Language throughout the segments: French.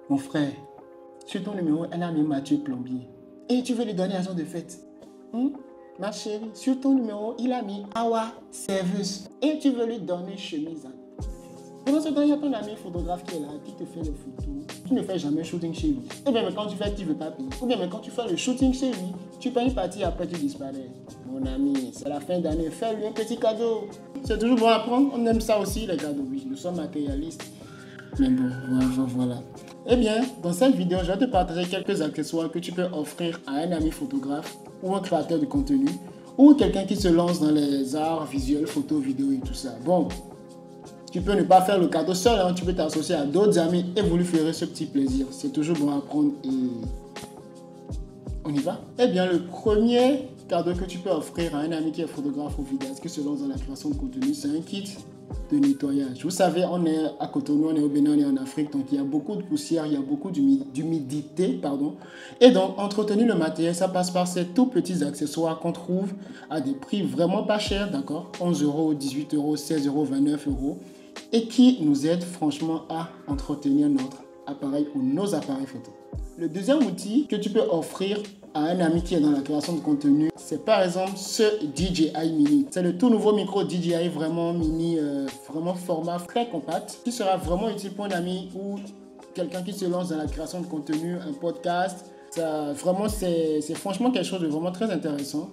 Mon frère, sur ton numéro, elle a mis Mathieu Plombier. Et tu veux lui donner raison de fête. Ma chérie, sur ton numéro, il a mis Awa Service. Et tu veux lui donner chemise à pendant ce temps, il y a ton ami photographe qui est là, qui te fait les photos. Tu ne fais jamais shooting chez lui. Ou bien mais quand tu fais, tu ne veux pas payer. Ou bien mais quand tu fais le shooting chez lui, tu payes une partie et après tu disparais. Mon ami, c'est la fin d'année, fais-lui un petit cadeau. C'est toujours bon à prendre, on aime ça aussi les cadeaux. Oui, nous sommes matérialistes. Mais bon, voilà. Eh bien, dans cette vidéo, je vais te partager quelques accessoires que tu peux offrir à un ami photographe ou un créateur de contenu ou quelqu'un qui se lance dans les arts visuels, photos, vidéos et tout ça. Bon, tu peux ne pas faire le cadeau seul, hein. Tu peux t'associer à d'autres amis et vous lui ferez ce petit plaisir. C'est toujours bon à prendre et on y va. Eh bien, le premier cadeau que tu peux offrir à un ami qui est photographe ou vidéaste qui se lance dans la création de contenu, c'est un kit de nettoyage. Vous savez, on est à Cotonou, on est au Bénin, on est en Afrique, donc il y a beaucoup de poussière, il y a beaucoup d'humidité, pardon. Et donc, entretenir le matériel, ça passe par ces tout petits accessoires qu'on trouve à des prix vraiment pas chers, d'accord? 11 euros, 18 euros, 16 euros, 29 euros. Et qui nous aident franchement à entretenir notre appareil ou nos appareils photo. Le deuxième outil que tu peux offrir à un ami qui est dans la création de contenu, c'est par exemple ce DJI Mini. C'est le tout nouveau micro DJI vraiment mini, vraiment format très compact, qui sera vraiment utile pour un ami ou quelqu'un qui se lance dans la création de contenu, un podcast. Ça, vraiment, c'est franchement quelque chose de vraiment très intéressant.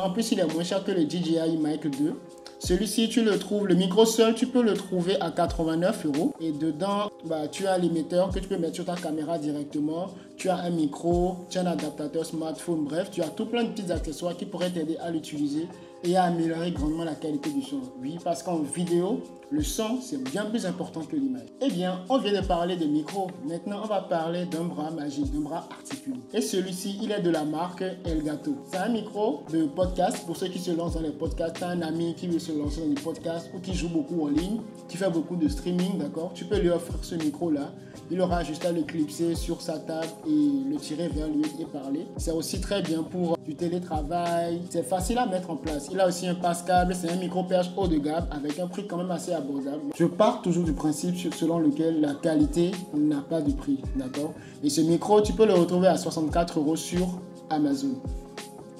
En plus, il est moins cher que le DJI Mic 2. Celui-ci, tu le trouves, le micro seul, tu peux le trouver à 89 euros. Et dedans, tu as l'émetteur que tu peux mettre sur ta caméra directement. Tu as un micro, tu as un adaptateur smartphone. Bref, tu as tout plein de petits accessoires qui pourraient t'aider à l'utiliser et à améliorer grandement la qualité du son. Oui, parce qu'en vidéo, le son, c'est bien plus important que l'image. Eh bien, on vient de parler de micro. Maintenant, on va parler d'un bras magique, d'un bras articulé. Et celui-ci, il est de la marque Elgato. C'est un micro de podcast. Pour ceux qui se lancent dans les podcasts, tu as un ami qui veut se lancer dans les podcasts ou qui joue beaucoup en ligne, qui fait beaucoup de streaming, d'accord? Tu peux lui offrir ce micro-là. Il aura juste à le clipser sur sa table et le tirer vers lui et parler. C'est aussi très bien pour du télétravail. C'est facile à mettre en place. Il a aussi un passe-câble. C'est un micro-perche haut de gamme avec un prix quand même assez abordable. Je pars toujours du principe selon lequel la qualité n'a pas de prix, d'accord? Et ce micro, tu peux le retrouver à 64 euros sur Amazon.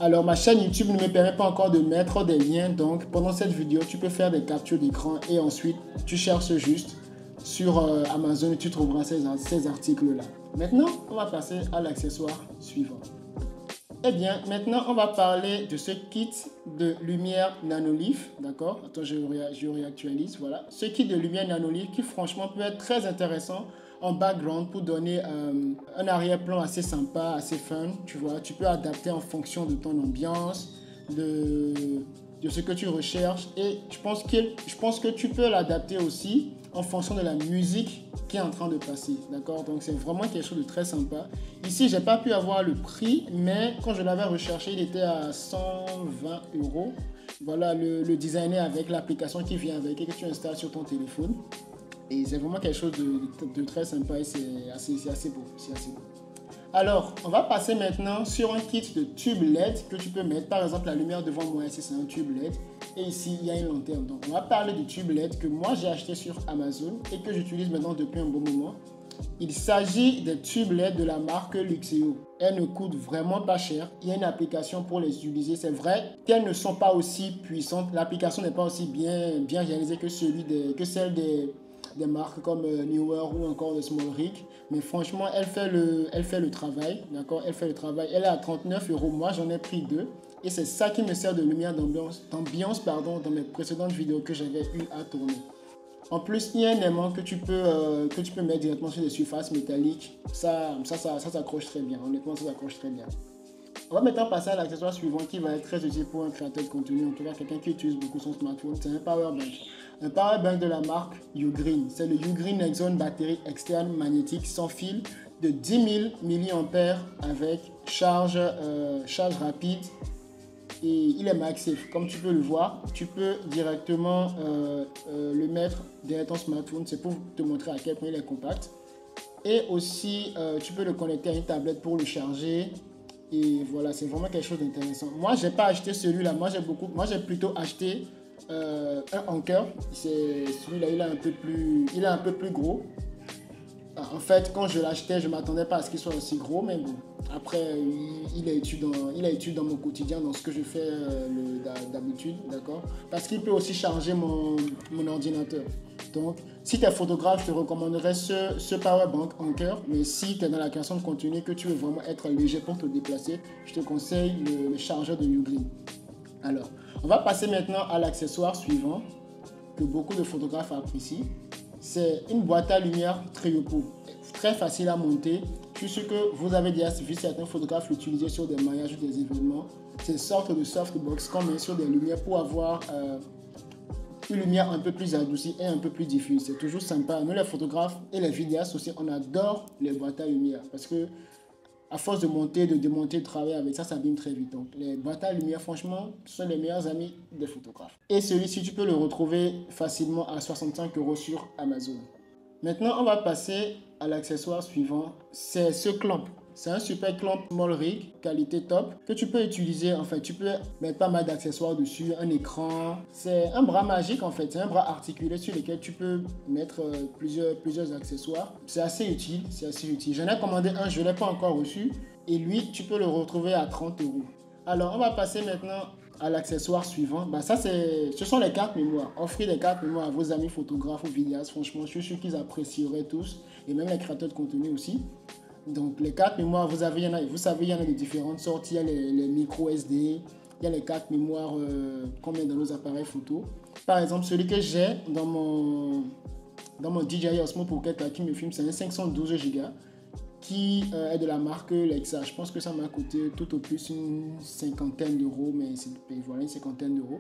Alors, ma chaîne YouTube ne me permet pas encore de mettre des liens. Donc, pendant cette vidéo, tu peux faire des captures d'écran et ensuite, tu cherches juste sur Amazon et tu trouveras ces articles-là. Maintenant, on va passer à l'accessoire suivant. Eh bien, maintenant, on va parler de ce kit de lumière Nanolith, d'accord? Attends, je réactualise, voilà. Ce kit de lumière Nanolith qui, franchement, peut être très intéressant en background pour donner un arrière-plan assez sympa, assez fun, tu vois. Tu peux adapter en fonction de ton ambiance, de ce que tu recherches et je pense que tu peux l'adapter aussi en fonction de la musique qui est en train de passer, d'accord? Donc c'est vraiment quelque chose de très sympa. Ici, j'ai pas pu avoir le prix, mais quand je l'avais recherché, il était à 120 euros. Voilà le designer avec l'application qui vient avec et que tu installes sur ton téléphone. Et c'est vraiment quelque chose de très sympa et c'est assez beau. Alors, on va passer maintenant sur un kit de tube LED que tu peux mettre. Par exemple, la lumière devant moi ici, c'est un tube LED. Et ici, il y a une lanterne. Donc, on va parler du tube LED que moi, j'ai acheté sur Amazon et que j'utilise maintenant depuis un bon moment. Il s'agit des tubes LED de la marque Luxeo. Elles ne coûtent vraiment pas cher. Il y a une application pour les utiliser. C'est vrai qu'elles ne sont pas aussi puissantes. L'application n'est pas aussi bien réalisée que celle des marques comme Newer ou encore de Small Rig. Mais franchement, elle fait le travail. D'accord? Elle fait le travail. Elle est à 39 euros. Moi, j'en ai pris 2. Et c'est ça qui me sert de lumière d'ambiance dans mes précédentes vidéos que j'avais eu à tourner. En plus, il y a un aimant que tu peux mettre directement sur des surfaces métalliques. Ça s'accroche très bien. Honnêtement, ça s'accroche très bien. On va maintenant passer à l'accessoire suivant qui va être très utile pour un créateur de contenu, en tout cas quelqu'un qui utilise beaucoup son smartphone. C'est un power bank. Un power bank de la marque Ugreen. C'est le Ugreen Nexon batterie externe magnétique sans fil de 10 000 mAh avec charge rapide. Et il est MagSafe. Comme tu peux le voir, tu peux directement le mettre derrière ton smartphone. C'est pour te montrer à quel point il est compact. Et aussi, tu peux le connecter à une tablette pour le charger. Et voilà, c'est vraiment quelque chose d'intéressant. Moi, je n'ai pas acheté celui-là. Moi, j'ai plutôt acheté un Anker. Celui-là, il est un peu plus gros. En fait, quand je l'achetais, je ne m'attendais pas à ce qu'il soit aussi gros, mais bon. Après, il est utile dans mon quotidien, dans ce que je fais d'habitude, d'accord? Parce qu'il peut aussi charger mon ordinateur. Donc, si tu es photographe, je te recommanderais ce Powerbank Anker. Mais si tu es dans la création de contenu, que tu veux vraiment être léger pour te déplacer, je te conseille le chargeur de Ugreen. Alors, on va passer maintenant à l'accessoire suivant que beaucoup de photographes apprécient. C'est une boîte à lumière Triopo, très facile à monter. Je suis sûr que vous avez déjà vu certains photographes l'utiliser sur des mariages ou des événements. C'est une sorte de softbox qu'on met sur des lumières pour avoir une lumière un peu plus adoucie et un peu plus diffuse. C'est toujours sympa. Nous les photographes et les vidéastes aussi, on adore les boîtes à lumière parce que à force de monter, de démonter, de travailler avec ça, ça abîme très vite. Donc, les boîtes à lumière, franchement, sont les meilleurs amis des photographes. Et celui-ci, tu peux le retrouver facilement à 65 € sur Amazon. Maintenant, on va passer à l'accessoire suivant. C'est ce clamp. C'est un super clamp small rig, qualité top, que tu peux utiliser. En fait, tu peux mettre pas mal d'accessoires dessus, un écran. C'est un bras magique, en fait. C'est un bras articulé sur lequel tu peux mettre plusieurs accessoires. C'est assez utile, c'est assez utile. J'en ai commandé un, je ne l'ai pas encore reçu. Et lui, tu peux le retrouver à 30 €. Alors, on va passer maintenant à l'accessoire suivant. Ce sont les cartes mémoire. Offrez des cartes mémoire à vos amis photographes ou vidéastes. Franchement, je suis sûr qu'ils apprécieraient tous. Et même les créateurs de contenu aussi. Donc, les cartes mémoire, vous savez, il y en a de différentes sortes. Il y a les micro SD. Il y a les cartes mémoire qu'on met dans nos appareils photo. Par exemple, celui que j'ai dans mon DJI Osmo Pocket qui me filme, c'est un 512 Go qui est de la marque Lexa. Je pense que ça m'a coûté tout au plus une cinquantaine d'euros, mais voilà, une cinquantaine d'euros.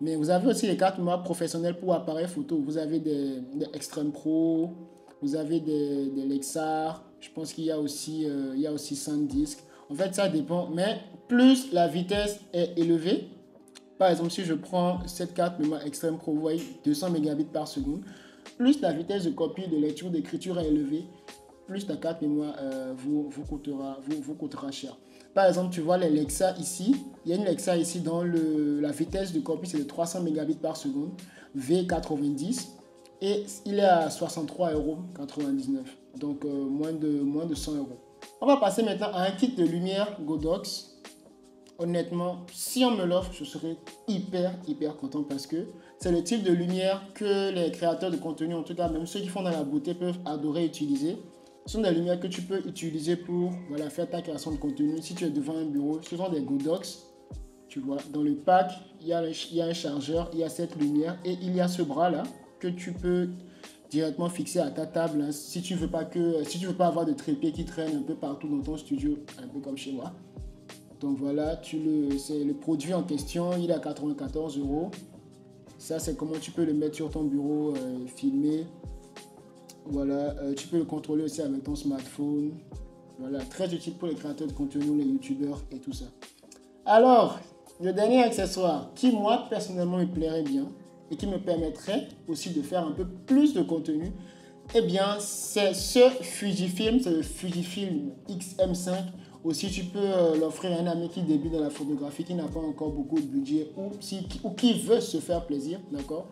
Mais vous avez aussi les cartes mémoire professionnelles pour appareils photo. Vous avez des Extreme Pro, vous avez des Lexar. Je pense qu'il y a aussi SanDisk. En fait, ça dépend. Mais plus la vitesse est élevée, par exemple, si je prends cette carte mémoire Extreme Pro, vous voyez, 200 mégabits par seconde, plus la vitesse de copie, de lecture, d'écriture est élevée, plus ta carte mémoire vous coûtera cher. Par exemple, tu vois les Lexa ici. Il y a une Lexa ici dont la vitesse de copie c'est de 300 mégabits par seconde, V90. Et il est à 63,99 €. Donc moins de 100 €. On va passer maintenant à un kit de lumière Godox. Honnêtement, si on me l'offre, je serais hyper content parce que c'est le type de lumière que les créateurs de contenu, en tout cas même ceux qui font dans la beauté, peuvent adorer utiliser. Ce sont des lumières que tu peux utiliser pour faire ta création de contenu. Si tu es devant un bureau, ce sont des Godox. Tu vois, dans le pack, il y a un chargeur, il y a cette lumière et il y a ce bras-là que tu peux directement fixer à ta table. Hein, si tu veux pas avoir de trépied qui traîne un peu partout dans ton studio, un peu comme chez moi. Donc voilà, c'est le produit en question, il est à 94 €. Ça, c'est comment tu peux le mettre sur ton bureau, filmer. Voilà, tu peux le contrôler aussi avec ton smartphone. Voilà, très utile pour les créateurs de contenu, les youtubeurs et tout ça. Alors, le dernier accessoire qui, moi, personnellement, me plairait bien et qui me permettrait aussi de faire un peu plus de contenu, eh bien, c'est ce Fujifilm, c'est le Fujifilm X-M5. Aussi, tu peux l'offrir à un ami qui débute dans la photographie, qui n'a pas encore beaucoup de budget ou qui veut se faire plaisir, d'accord?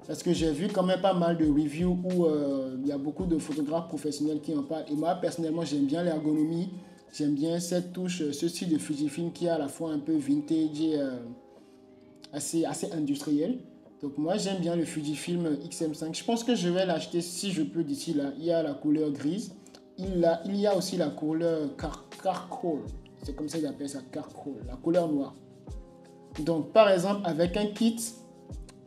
Parce que j'ai vu quand même pas mal de reviews où il y a beaucoup de photographes professionnels qui en parlent. Et moi, personnellement, j'aime bien l'ergonomie. J'aime bien cette touche, ce style de Fujifilm qui est à la fois un peu vintage et assez industriel. Donc moi, j'aime bien le Fujifilm X-M5. Je pense que je vais l'acheter si je peux d'ici là. Il y a la couleur grise. Il y a aussi la couleur charcoal. C'est comme ça qu'ils appellent ça, charcoal. La couleur noire. Donc par exemple, avec un kit,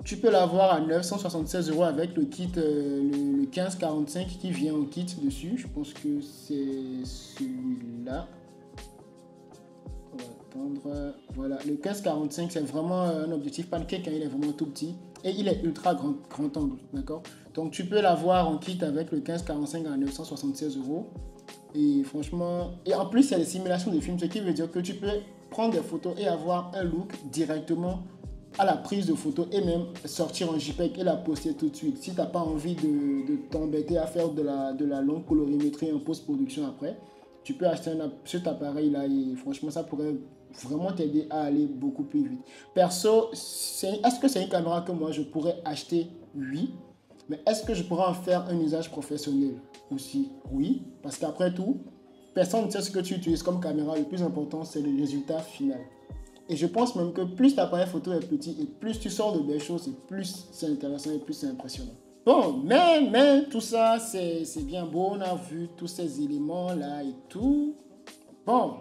tu peux l'avoir à 976 € avec le kit, le 1545 qui vient au kit dessus. Je pense que c'est celui-là. On va attendre. Voilà, le 1545, c'est vraiment un objectif pancake, hein, il est vraiment tout petit. Et il est ultra grand angle, d'accord? Donc tu peux l'avoir en kit avec le 1545 à 976 €. Et franchement, et en plus, il y a des simulations de films, ce qui veut dire que tu peux prendre des photos et avoir un look directement à la prise de photo et même sortir en JPEG et la poster tout de suite. Si tu n'as pas envie de t'embêter à faire de la longue colorimétrie en post-production après, tu peux acheter cet appareil-là et franchement, ça pourrait vraiment t'aider à aller beaucoup plus vite. Perso, est-ce que c'est une caméra que moi je pourrais acheter? Oui. Mais est-ce que je pourrais en faire un usage professionnel? aussi. Oui, parce qu'après tout, personne ne sait ce que tu utilises comme caméra. Le plus important, c'est le résultat final. Et je pense même que plus ton appareil photo est petit et plus tu sors de belles choses et plus c'est intéressant et plus c'est impressionnant. Bon, mais tout ça, c'est bien beau. On a vu tous ces éléments-là et tout. Bon,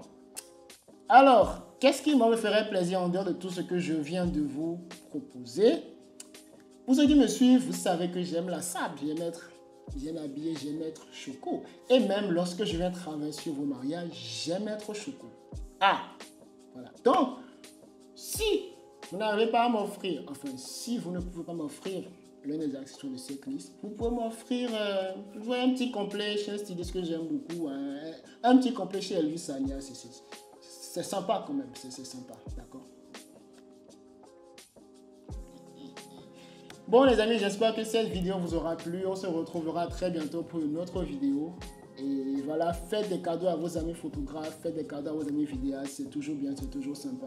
alors, qu'est-ce qui me ferait plaisir en dehors de tout ce que je viens de vous proposer? Pour ceux qui me suivent, vous savez que j'aime la sable, j'aime habiller, j'aime être choco. Et même lorsque je viens travailler sur vos mariages, j'aime être choco. Ah, voilà. Donc, si vous n'arrivez pas à m'offrir, enfin, si vous ne pouvez pas m'offrir l'un des accessoires de cette liste, vous pouvez m'offrir un petit complet chez un styliste que j'aime beaucoup, un petit complet chez Elvis Sania, c'est sympa quand même, c'est sympa, d'accord? Bon les amis, j'espère que cette vidéo vous aura plu. On se retrouvera très bientôt pour une autre vidéo. Et voilà, faites des cadeaux à vos amis photographes, faites des cadeaux à vos amis vidéastes. C'est toujours bien, c'est toujours sympa.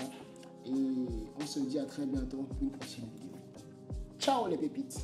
Et on se dit à très bientôt pour une prochaine vidéo. Ciao les pépites!